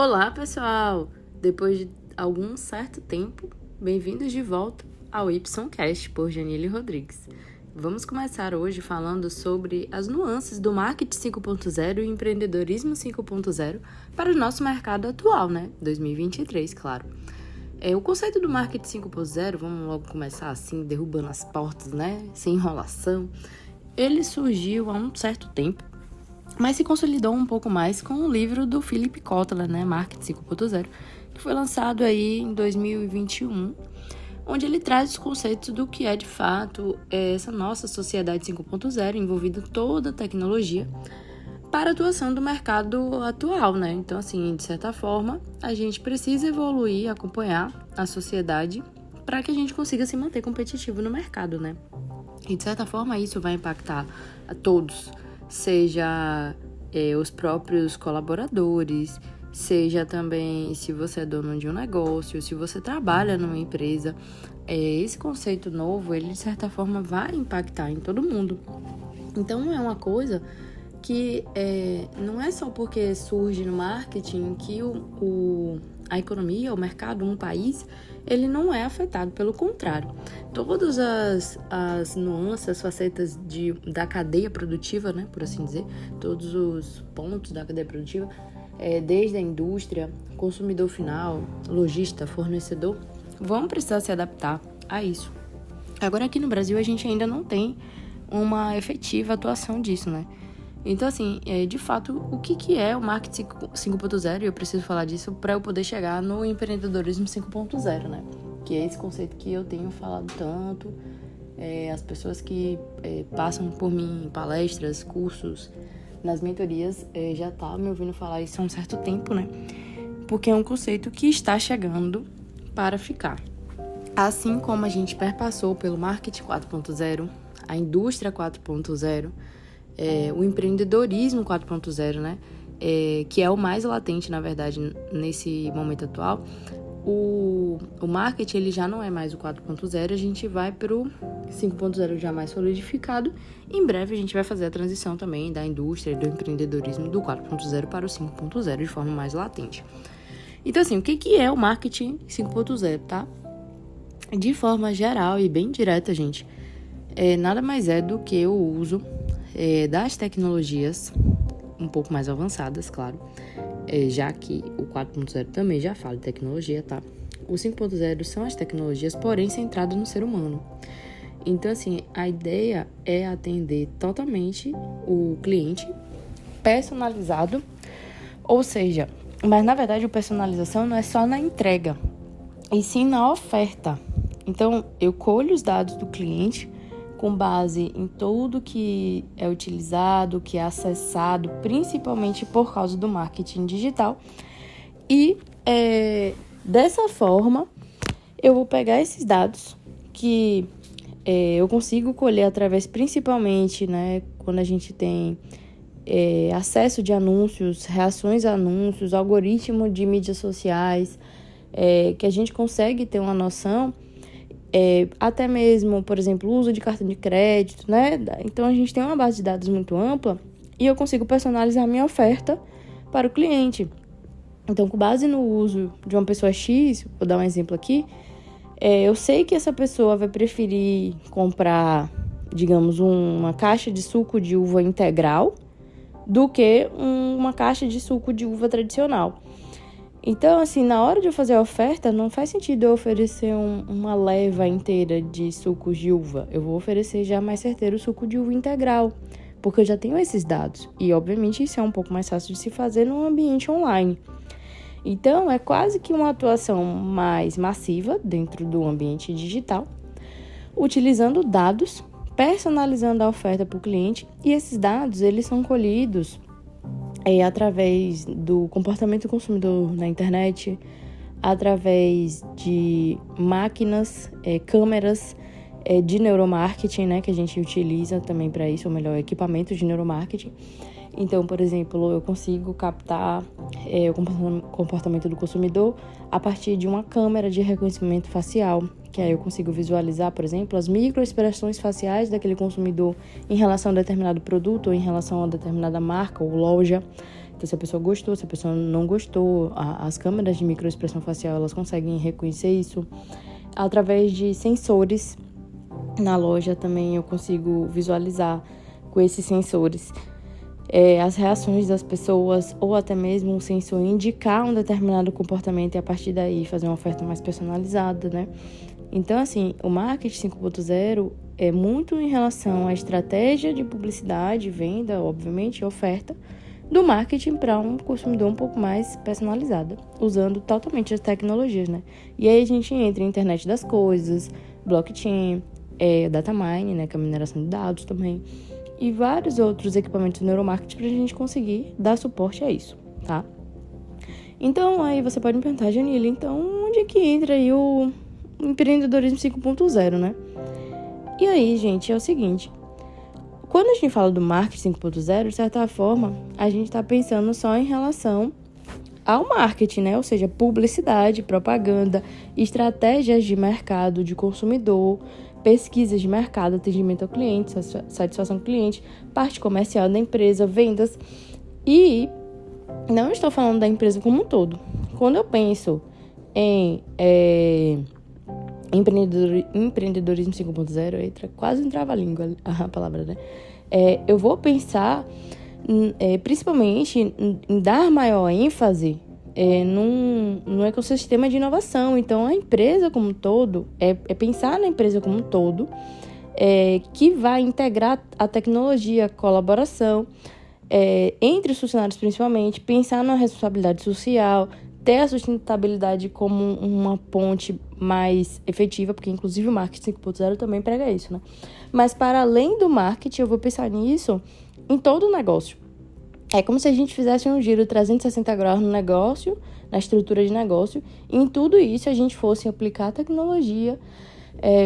Olá, pessoal! Depois de algum certo tempo, bem-vindos de volta ao YCast por Janile Rodrigues. Vamos começar hoje falando sobre as nuances do marketing 5.0 e empreendedorismo 5.0 para o nosso mercado atual, 2023, claro. O conceito do marketing 5.0, vamos logo começar assim, derrubando as portas, sem enrolação. Ele surgiu há um certo tempo, mas se consolidou um pouco mais com o livro do Philip Kotler, Marketing 5.0, que foi lançado aí em 2021, onde ele traz os conceitos do que é de fato essa nossa sociedade 5.0, envolvendo toda a tecnologia para a atuação do mercado atual, Então, assim, de certa forma, a gente precisa evoluir, acompanhar a sociedade para que a gente consiga se manter competitivo no mercado, E, de certa forma, isso vai impactar a todos, seja os próprios colaboradores, seja também se você é dono de um negócio, se você trabalha numa empresa. Esse conceito novo, ele de certa forma vai impactar em todo mundo. Então, é uma coisa que não é só porque surge no marketing que a economia, o mercado, um país, ele não é afetado, pelo contrário. Todas as nuances, as facetas da cadeia produtiva, por assim dizer, todos os pontos da cadeia produtiva, desde a indústria, consumidor final, lojista, fornecedor, vão precisar se adaptar a isso. Agora, aqui no Brasil, a gente ainda não tem uma efetiva atuação disso, Então, assim, de fato, o que é o marketing 5.0? E eu preciso falar disso para eu poder chegar no empreendedorismo 5.0, Que é esse conceito que eu tenho falado tanto. As pessoas que passam por mim em palestras, cursos, nas mentorias, já estão me ouvindo falar isso há um certo tempo, Porque é um conceito que está chegando para ficar. Assim como a gente perpassou pelo marketing 4.0, a indústria 4.0, o empreendedorismo 4.0, que é o mais latente, na verdade, nesse momento atual. O marketing, ele já não é mais o 4.0, a gente vai para o 5.0 já mais solidificado. Em breve a gente vai fazer a transição também da indústria e do empreendedorismo do 4.0 para o 5.0 de forma mais latente. Então, assim, o que é o marketing 5.0, tá? De forma geral e bem direta, gente, nada mais é do que o uso das tecnologias um pouco mais avançadas, claro, já que o 4.0 também já fala de tecnologia, tá? O 5.0 são as tecnologias, porém centradas no ser humano. Então, assim, a ideia é atender totalmente o cliente personalizado, ou seja, mas na verdade a personalização não é só na entrega, e sim na oferta. Então, eu colho os dados do cliente com base em tudo que é utilizado, que é acessado, principalmente por causa do marketing digital. E dessa forma, eu vou pegar esses dados que eu consigo colher através, principalmente, quando a gente tem acesso de anúncios, reações a anúncios, algoritmo de mídias sociais, que a gente consegue ter uma noção. Até mesmo, por exemplo, o uso de cartão de crédito, Então, a gente tem uma base de dados muito ampla e eu consigo personalizar a minha oferta para o cliente. Então, com base no uso de uma pessoa X, vou dar um exemplo aqui, eu sei que essa pessoa vai preferir comprar, digamos, uma caixa de suco de uva integral do que uma caixa de suco de uva tradicional. Então, assim, na hora de eu fazer a oferta, não faz sentido eu oferecer uma leva inteira de sucos de uva. Eu vou oferecer já mais certeiro o suco de uva integral, porque eu já tenho esses dados. E, obviamente, isso é um pouco mais fácil de se fazer num ambiente online. Então, é quase que uma atuação mais massiva dentro do ambiente digital, utilizando dados, personalizando a oferta para o cliente. E esses dados, eles são colhidos através do comportamento do consumidor na internet, através de máquinas, câmeras de neuromarketing, que a gente utiliza também para isso, ou melhor, equipamentos de neuromarketing. Então, por exemplo, eu consigo captar o comportamento do consumidor a partir de uma câmera de reconhecimento facial, que aí eu consigo visualizar, por exemplo, as microexpressões faciais daquele consumidor em relação a determinado produto ou em relação a determinada marca ou loja, Então, se a pessoa gostou, se a pessoa não gostou, as câmeras de microexpressão facial, elas conseguem reconhecer isso. Através de sensores na loja também eu consigo visualizar com esses sensores as reações das pessoas, ou até mesmo um sensor indicar um determinado comportamento e a partir daí fazer uma oferta mais personalizada, né? Então, assim, o marketing 5.0 é muito em relação à estratégia de publicidade, venda, obviamente, e oferta do marketing para um consumidor um pouco mais personalizado, usando totalmente as tecnologias, né? E aí a gente entra em internet das coisas, blockchain, data mining, né, que é a mineração de dados também, e vários outros equipamentos de neuromarketing para a gente conseguir dar suporte a isso, tá? Então, aí você pode me perguntar, Janile, então onde é que entra aí o empreendedorismo 5.0, né? E aí, gente, é o seguinte, quando a gente fala do marketing 5.0, de certa forma, a gente está pensando só em relação ao marketing, né? Ou seja, publicidade, propaganda, estratégias de mercado, de consumidor, pesquisas de mercado, atendimento ao cliente, satisfação do cliente, parte comercial da empresa, vendas. E não estou falando da empresa como um todo. Quando eu penso em empreendedorismo 5.0, entra quase um trava-língua a palavra, né? Eu vou pensar principalmente em dar maior ênfase num ecossistema de inovação. Então, a empresa como um todo, pensar na empresa como um todo, que vai integrar a tecnologia, a colaboração, entre os funcionários principalmente, pensar na responsabilidade social, ter a sustentabilidade como uma ponte mais efetiva, porque inclusive o marketing 5.0 também prega isso, né? Mas para além do marketing, eu vou pensar nisso em todo o negócio. É como se a gente fizesse um giro 360 graus no negócio, na estrutura de negócio, e em tudo isso a gente fosse aplicar a tecnologia,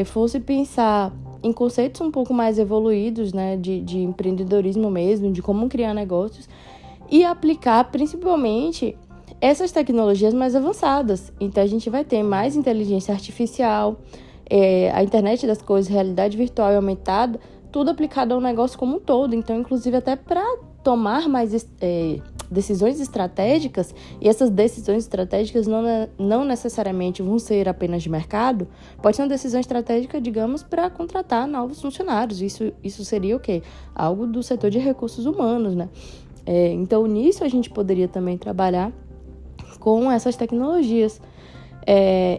fosse pensar em conceitos um pouco mais evoluídos, né, de empreendedorismo mesmo, de como criar negócios, e aplicar principalmente essas tecnologias mais avançadas. Então, a gente vai ter mais inteligência artificial, a internet das coisas, realidade virtual e aumentada, tudo aplicado ao negócio como um todo. Então, inclusive, até para tomar mais decisões estratégicas, e essas decisões estratégicas não necessariamente vão ser apenas de mercado, pode ser uma decisão estratégica, digamos, para contratar novos funcionários. Isso seria o quê? Algo do setor de recursos humanos, né? Então, nisso a gente poderia também trabalhar com essas tecnologias.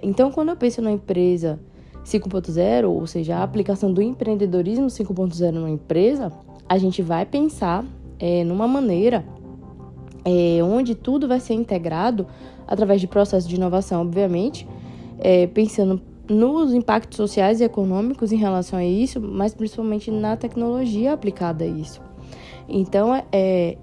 Então, quando eu penso na empresa 5.0, ou seja, a aplicação do empreendedorismo 5.0 numa empresa, a gente vai pensar numa maneira onde tudo vai ser integrado através de processos de inovação, obviamente, pensando nos impactos sociais e econômicos em relação a isso, mas principalmente na tecnologia aplicada a isso. Então,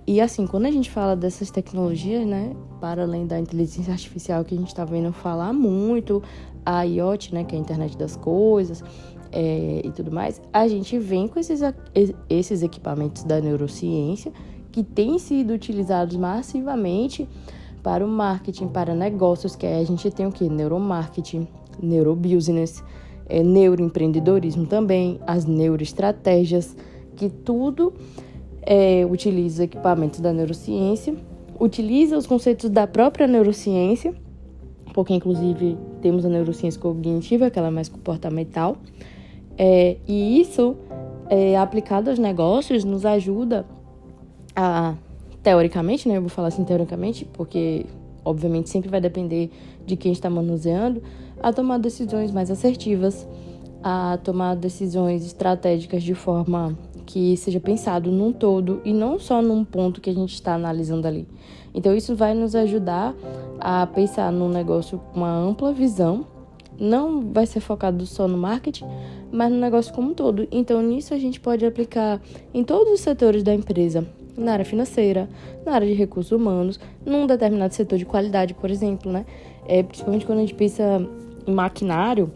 e assim, quando a gente fala dessas tecnologias, né, para além da inteligência artificial que a gente está vendo falar muito, a IoT, né, que é a internet das coisas, e tudo mais, a gente vem com esses equipamentos da neurociência que têm sido utilizados massivamente para o marketing, para negócios, que a gente tem o quê? Neuromarketing, neurobusiness, neuroempreendedorismo também, as neuroestratégias, que tudo utiliza equipamentos da neurociência, utiliza os conceitos da própria neurociência, porque inclusive temos a neurociência cognitiva, que ela é mais comportamental, e isso, aplicado aos negócios, nos ajuda a, teoricamente, né, eu vou falar assim teoricamente, porque obviamente sempre vai depender de quem está manuseando, a tomar decisões mais assertivas, a tomar decisões estratégicas de forma que seja pensado num todo e não só num ponto que a gente está analisando ali. Então, isso vai nos ajudar a pensar num negócio com uma ampla visão, não vai ser focado só no marketing, mas no negócio como um todo. Então, nisso a gente pode aplicar em todos os setores da empresa, na área financeira, na área de recursos humanos, num determinado setor de qualidade, por exemplo, né? Principalmente quando a gente pensa em maquinário,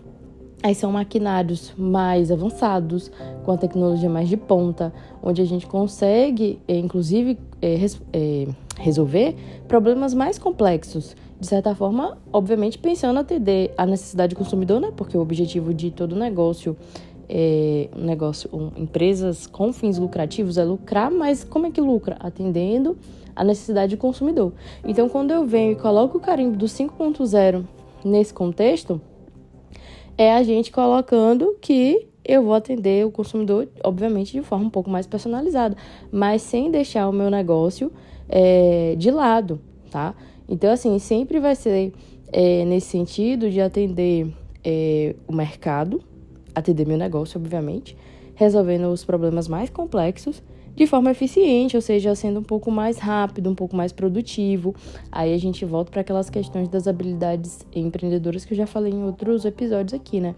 aí são maquinários mais avançados, com a tecnologia mais de ponta, onde a gente consegue, inclusive, resolver problemas mais complexos. De certa forma, obviamente, pensando atender a necessidade do consumidor, né? Porque o objetivo de todo negócio empresas com fins lucrativos é lucrar, mas como é que lucra? Atendendo a necessidade do consumidor. Então, quando eu venho e coloco o carimbo do 5.0 nesse contexto, é a gente colocando que eu vou atender o consumidor, obviamente, de forma um pouco mais personalizada, mas sem deixar o meu negócio de lado, tá? Então, assim, sempre vai ser nesse sentido de atender o mercado, atender meu negócio, obviamente, resolvendo os problemas mais complexos de forma eficiente, ou seja, sendo um pouco mais rápido, um pouco mais produtivo. Aí a gente volta para aquelas questões das habilidades empreendedoras que eu já falei em outros episódios aqui, né?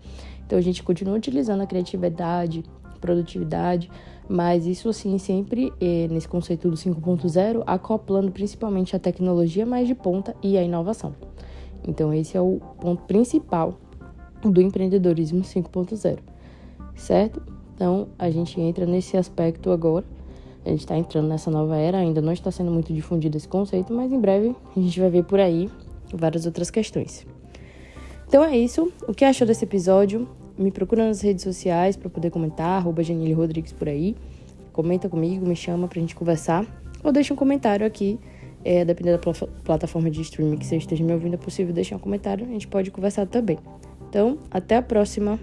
Então a gente continua utilizando a criatividade, produtividade, mas isso assim sempre nesse conceito do 5.0, acoplando principalmente a tecnologia mais de ponta e a inovação. Então esse é o ponto principal do empreendedorismo 5.0, certo? Então, a gente entra nesse aspecto agora, a gente está entrando nessa nova era, ainda não está sendo muito difundido esse conceito, mas em breve a gente vai ver por aí várias outras questões. Então é isso, o que achou desse episódio? Me procura nas redes sociais para poder comentar, @Janiele Rodrigues por aí, comenta comigo, me chama pra gente conversar, ou deixa um comentário aqui, dependendo da plataforma de streaming que você esteja me ouvindo, é possível deixar um comentário, a gente pode conversar também. Então, até a próxima!